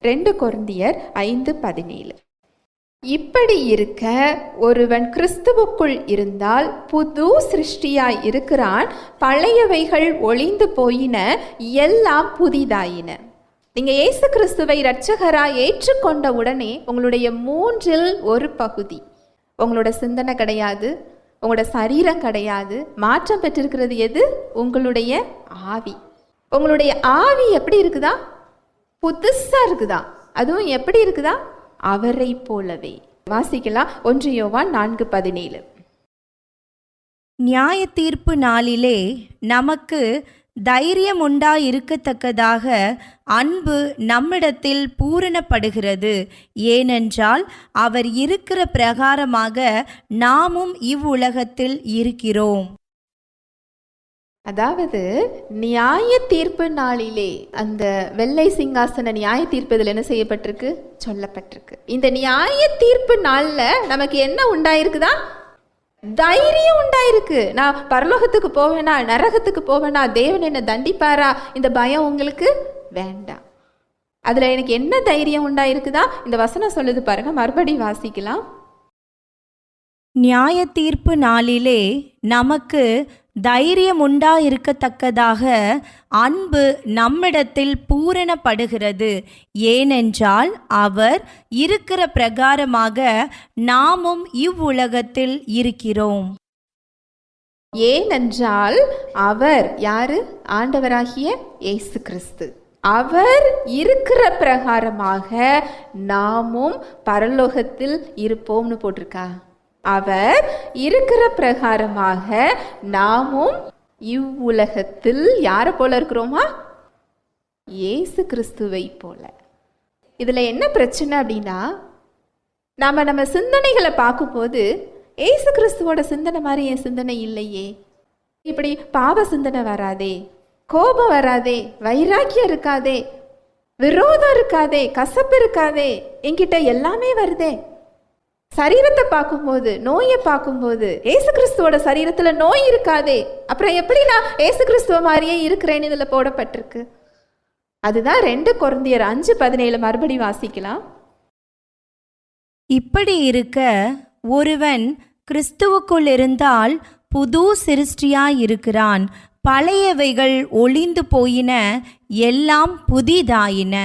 2 கொரிந்தியர் 5:17. இப்படி இருக்க ஒருவன் கிறிஸ்துவுக்குள் இருந்தால் புது சிருஷ்டியாய் இருக்கிறான், பழையவைகள் ஒளிந்து போயின, எல்லாம் புதிதாயின. நீங்க இயேசு கிறிஸ்துவை இரட்சகராய் ஏற்றுக்கொண்ட உடனே உங்களுடைய 1/3 பகுதி, உங்களோட சிந்தனை கிடையாது, உங்களோட சரீரம் கிடையாது, மாற்றம் பெற்றிருக்கிறது எது? உங்களுடைய ஆவி. உங்களுடைய ஆவி எப்படி இருக்குதா? புதுசா இருக்குதா? அதுவும் எப்படி இருக்குதா? அவரை போலவே. வாசிக்கலாம் 1 யோவான் 4:17. நியாய தீர்ப்பு நாளிலே நமக்கு தைரியம் உண்டாயிருக்கத்தக்கதாக அன்பு நம்மிடத்தில் பூரணப்படுகிறது. ஏனென்றால் அவர் இருக்கிற பிரகாரமாக நாமும் இவ்வுலகத்தில் இருக்கிறோம். அதாவது நியாய தீர்ப்பு நாளிலே அந்த வெள்ளை சிங்காசன நியாய தீர்ப்பு இதில் என்ன செய்யப்பட்டிருக்கு? சொல்லப்பட்டிருக்கு. இந்த நியாய தீர்ப்பு நாள்ல நமக்கு என்ன உண்டாயிருக்குதா? தைரியம் உண்டாயிருக்கு. நான் பரலோகத்துக்கு போவேனா, நரகத்துக்கு போவேனா, தேவன் என்ன தண்டிப்பாரா, இந்த பயம் உங்களுக்கு வேண்டாம். அதுல எனக்கு என்ன தைரியம் உண்டாயிருக்குதா? இந்த வசனம் சொல்லுது பாருங்க, மறுபடியும் வாசிக்கலாம். நியாய தீர்ப்பு நாளிலே நமக்கு தைரியம் உண்டாயிருக்கத்தக்கதாக அன்பு நம்மிடத்தில் பூரணப்படுகிறது. ஏனென்றால் அவர் இருக்கிற பிரகாரமாக நாமும் இவ்வுலகத்தில் இருக்கிறோம். ஏனென்றால் அவர் யாரு? ஆண்டவராகிய இயேசு கிறிஸ்து. அவர் இருக்கிற பிரகாரமாக நாமும் பரலோகத்தில் இருப்போம்னு போட்டிருக்கா. அவர் இருக்கிற பிரகாரமாக நாமும் இவ்வுலகத்தில் யாரை போல இருக்கிறோமா? இயேசு கிறிஸ்துவை போல. இதுல என்ன பிரச்சனை அப்படின்னா, நம்ம சிந்தனைகளை பார்க்கும்போது இயேசு கிறிஸ்துவோட சிந்தனை மாதிரி என் சிந்தனை இல்லையே. இப்படி பாவ சிந்தனை வராதே, கோபம் வராதே, வைராக்கியம் இருக்காதே, விரோதம் இருக்காதே, கசப்பு இருக்காதே, என்கிட்ட எல்லாமே வருதே. சரீரத்தை பார்க்கும்போது, நோயை பார்க்கும்போது ஏசு கிறிஸ்துவோட சரீரத்துல நோய் இருக்காதே, அப்புறம் எப்படி நான் ஏசு கிறிஸ்துவ மாதிரியே இருக்கிறேன்னு இதுல போடப்பட்டிருக்கு. அதுதான் 2 கொரிந்தியர் 5:17 மறுபடி வாசிக்கலாம். இப்படி இருக்க ஒருவன் கிறிஸ்துவுக்குள் இருந்தால் புது சிருஷ்டியாயிருக்கிறான், பழையவைகள் ஒளிந்து போயின, எல்லாம் புதிதாயின.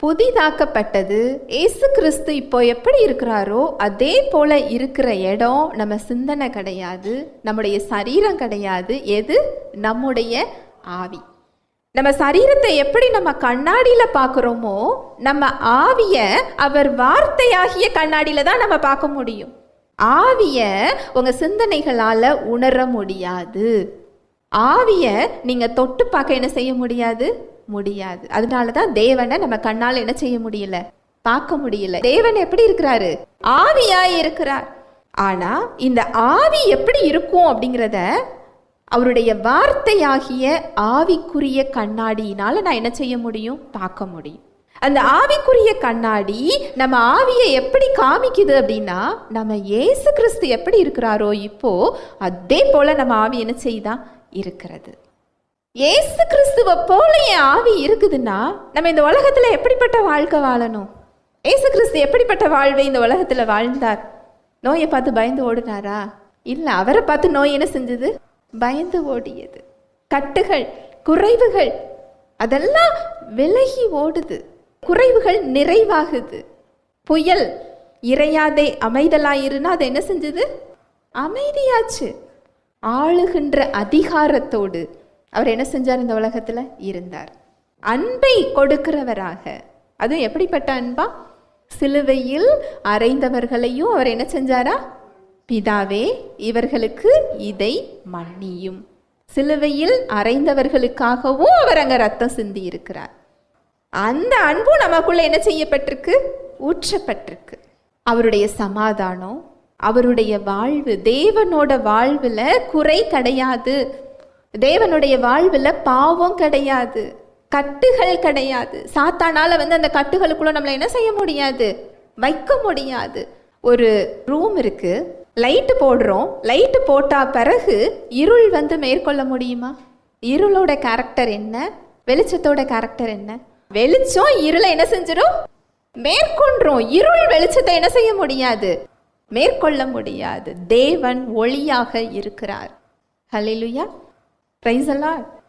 புதிதாக்கப்பட்டது. ஏசு கிறிஸ்து இப்போ எப்படி இருக்கிறாரோ அதே போல இருக்கிற இடம் நம்ம சிந்தனை கிடையாது, நம்முடைய சரீரம் கிடையாது. எது? நம்முடைய ஆவி. நம்ம சரீரத்தை எப்படி நம்ம கண்ணாடியில பார்க்குறோமோ, நம்ம ஆவிய அவர் வார்த்தையாகிய கண்ணாடியில தான் நம்ம பார்க்க முடியும். ஆவிய உங்க சிந்தனைகளால உணர முடியாது. ஆவிய நீங்க தொட்டு பார்க்க என்ன செய்ய முடியாது? முடியாது. அதனாலதான் தேவனை நம்ம கண்ணால் என்ன செய்ய முடியல? பார்க்க முடியல. தேவன் எப்படி இருக்கிறாரு? ஆவியாய் இருக்கிறார். ஆனா இந்த ஆவி எப்படி இருக்கும் அப்படிங்கிறத அவருடைய வார்த்தையாகிய ஆவிக்குரிய கண்ணாடியினால நான் என்ன செய்ய முடியும்? பார்க்க முடியும். அந்த ஆவிக்குரிய கண்ணாடி நம்ம ஆவியை எப்படி காமிக்குது அப்படின்னா, நம்ம இயேசு கிறிஸ்து எப்படி இருக்கிறாரோ இப்போ அதே போல நம்ம ஆவி என்ன செய்தா இருக்கிறது. இயேசு கிறிஸ்துவை போல என் ஆவி இருக்குதுன்னா நம்ம இந்த உலகத்துல எப்படிப்பட்ட வாழ்க்கை வாழணும்? இயேசு கிறிஸ்து எப்படிப்பட்ட வாழ்வை இந்த உலகத்துல வாழ்ந்தார்? நோயை பார்த்து பயந்து ஓடினாரா? இல்ல, அவரை பார்த்து நோய் என்ன செஞ்சது? பயந்து ஓடியது. கட்டுகள், குறைவுகள் அதெல்லாம் விலகி ஓடுது, குறைவுகள் நிறைவாகுது. புயல் இறையாதே அமைதலாயிருன்னா அது என்ன செஞ்சது? அமைதியாச்சு. ஆளுகின்ற அதிகாரத்தோடு அவர் என்ன செஞ்சார்? இந்த உலகத்துல இருந்தார். அன்பை கொடுக்கிறவராக. அதுவும் எப்படிப்பட்ட அன்பா? சிலுவையில் அறைந்தவர்களையும் அவர் என்ன செஞ்சாரா? பிதாவே இவர்களுக்கு இதை மன்னியும். சிலுவையில் அறைந்தவர்களுக்காகவும் அவர் அங்க ரத்தம் சிந்தி இருக்கிறார். அந்த அன்பும் நமக்குள்ள என்ன செய்யப்பட்டிருக்கு? ஊற்றப்பட்டிருக்கு. அவருடைய சமாதானம், அவருடைய வாழ்வு, தேவனோட வாழ்வுல குறை கிடையாது. தேவனுடைய வாழ்வுல பாவம் கிடையாது, கட்டுகள் கிடையாது. சாத்தானால அந்த கட்டுகளுக்குள்ள நம்மளை என்ன செய்ய முடியாது? வைக்க முடியாது. ஒரு ரூம் இருக்கு, லைட்டு போடுறோம், லைட்டு போட்டா பிறகு இருள் மேற்கொள்ள முடியுமா? இருளோட கேரக்டர் என்ன? வெளிச்சத்தோட கேரக்டர் என்ன? வெளிச்சம் இருளை என்ன செஞ்சிடும்? மேற்கொன்றும். இருள் வெளிச்சத்தை என்ன செய்ய முடியாது? மேற்கொள்ள முடியாது. தேவன் ஒளியாக இருக்கிறார். ஹல்லேலூயா. Praise the Lord.